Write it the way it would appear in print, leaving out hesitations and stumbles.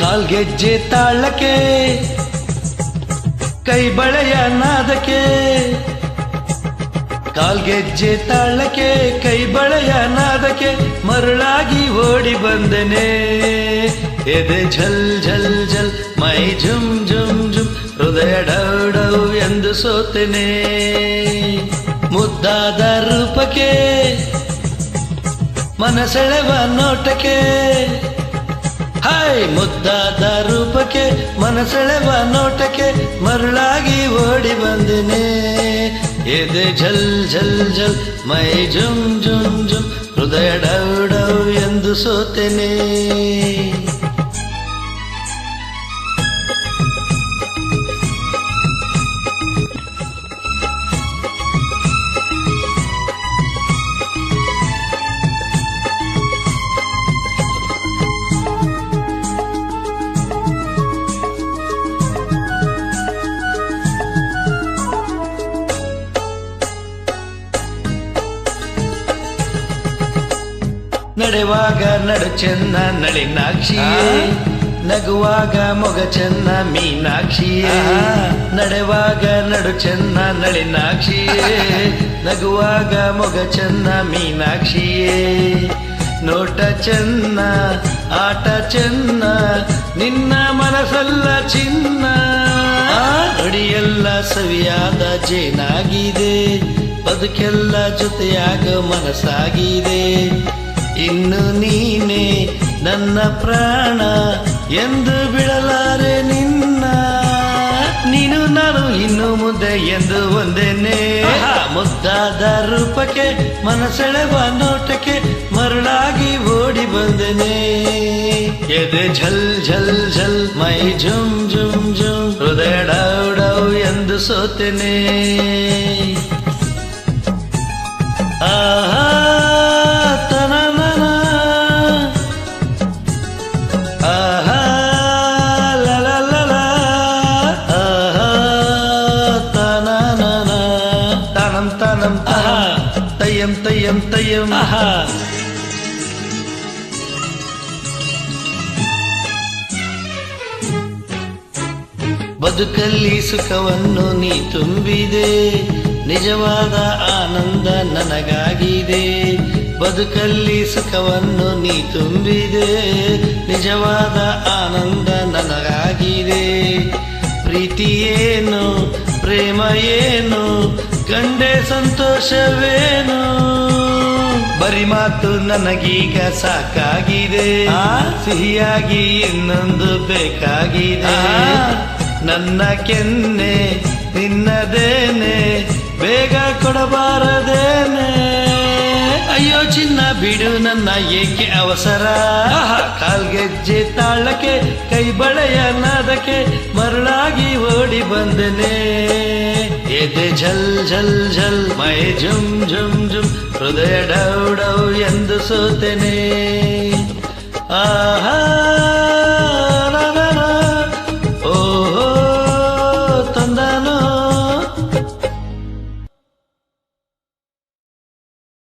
ಕಾಲ್ಗೆಜ್ಜೆ ತಾಳಕ್ಕೆ ಕೈ ಬಳೆಯ ನಾದಕ್ಕೆ ಕಾಲ್ಗೆಜ್ಜೆ ತಾಳಕ್ಕೆ ಕೈ ಬಳೆಯ ನಾದಕ್ಕೆ ಮರುಳಾಗಿ ಓಡಿ ಬಂದೆನೆ ಎದೆ ಝಲ್ ಝಲ್ ಝಲ್ ಮೈ ಝುಮ್ ಝುಮ್ ಝುಮ್ ಹೃದಯ ಡೌ ಡೌ ಎಂದು ಸೋತೆನೆ ಮುದ್ದಾದ ರೂಪಕ್ಕೆ ಮನಸೆಳೆವ ನೋಟಕ್ಕೆ ಹಾಯ್ ಮುದ್ದಾದ ರೂಪಕ್ಕೆ ಮನಸೆಳೆವ ನೋಟಕ್ಕೆ ಮರುಳಾಗಿ ಓಡಿ ಬಂದೆನೆ ಎದೆ ಝಲ್ ಝಲ್ ಝಲ್ ಮೈ ಝುಮ್ ಝುಮ್ ಝುಮ್ ಹೃದಯ ಡೌ ಡೌ ಎಂದು ಸೋತೆನೆ ನಡೆವಾಗ ನಡು ಚೆನ್ನ ನಳಿನಾಕ್ಷಿಯೇ ನಗುವಾಗ ಮೊಗ ಚೆನ್ನ ಮೀನಾಕ್ಷಿಯೇ ನಡೆವಾಗ ನಡು ಚೆನ್ನ ನಳಿನಾಕ್ಷಿಯೇ ನಗುವಾಗ ಮೊಗ ಚೆನ್ನ ಮೀನಾಕ್ಷಿಯೇ ನೋಟ ಚೆನ್ನ ಆಟ ಚೆನ್ನ ನಿನ್ನ ಮನಸ್ಸಲ್ಲ ಚಿನ್ನ ನುಡಿಯೆಲ್ಲ ಸವಿಯಾದ ಜೇನಾಗಿದೆ ಬದುಕೆಲ್ಲ ಜೊತೆಯಾಗ ಮನಸ್ಸಾಗಿದೆ ಇನ್ನು ನೀನೆ ನನ್ನ ಪ್ರಾಣ ಎಂದು ಬಿಡಲಾರೆ ನಿನ್ನ ನೀನು ನಾನು ಇನ್ನು ಮುಂದೆ ಎಂದು ಒಂದೇನೆ ಮುದ್ದಾದ ರೂಪಕ್ಕೆ ಮನಸೆಳೆವ ನೋಟಕ್ಕೆ ಮರುಳಾಗಿ ಓಡಿ ಬಂದೆನೆ ಎದೆ ಝಲ್ ಝಲ್ ಝಲ್ ಮೈ ಝುಮ್ ಝುಮ್ ಝುಮ್ ಹೃದಯ ಡೌ ಡೌ ಎಂದು ಸೋತೆನೆ ಆಹಾ ತಯ್ಯಂ ತಯ್ಯಂ ತಯ್ಯಂ ಬದುಕಲ್ಲಿ ಸುಖವನ್ನು ನೀ ತುಂಬಿದೆ ನಿಜವಾದ ಆನಂದ ನನಗಾಗಿದೆ ಬದುಕಲ್ಲಿ ಸುಖವನ್ನು ನೀ ತುಂಬಿದೆ ನಿಜವಾದ ಆನಂದ ನನಗಾಗಿದೆ ಪ್ರೀತಿ ಏನು ಪ್ರೇಮ ಏನು ಕಂಡೆ ಸಂತೋಷವೇನು ಬರಿ ಮಾತು ನನಗೀಗ ಸಾಕಾಗಿದೆ ಸಿಹಿಯಾಗಿ ಇನ್ನೊಂದು ಬೇಕಾಗಿದೆ ನನ್ನ ಕೆನ್ನೆ ನಿನ್ನದೇನೆ ಬೇಗ ಕೊಡಬಾರದೇನೆ ಅಯ್ಯೋ ಚಿನ್ನ ಬಿಡು ನನ್ನ ಏಕೆ ಅವಸರ ಕಾಲ್ಗೆಜ್ಜೆ ತಾಳಕ್ಕೆ ಕೈ ಬಳೆಯ ನಾದಕ್ಕೆ ಮರುಳಾಗಿ ಓಡಿ ಬಂದೆನೆ ಎದೆ ಝಲ್ ಝಲ್ ಝಲ್ ಮೈ ಝುಮ್ ಝುಮ್ ಝುಮ್ ಹೃದಯ ಡೌ ಡೌ ಎಂದು ಸೋತೆನೆ ಆಹಾ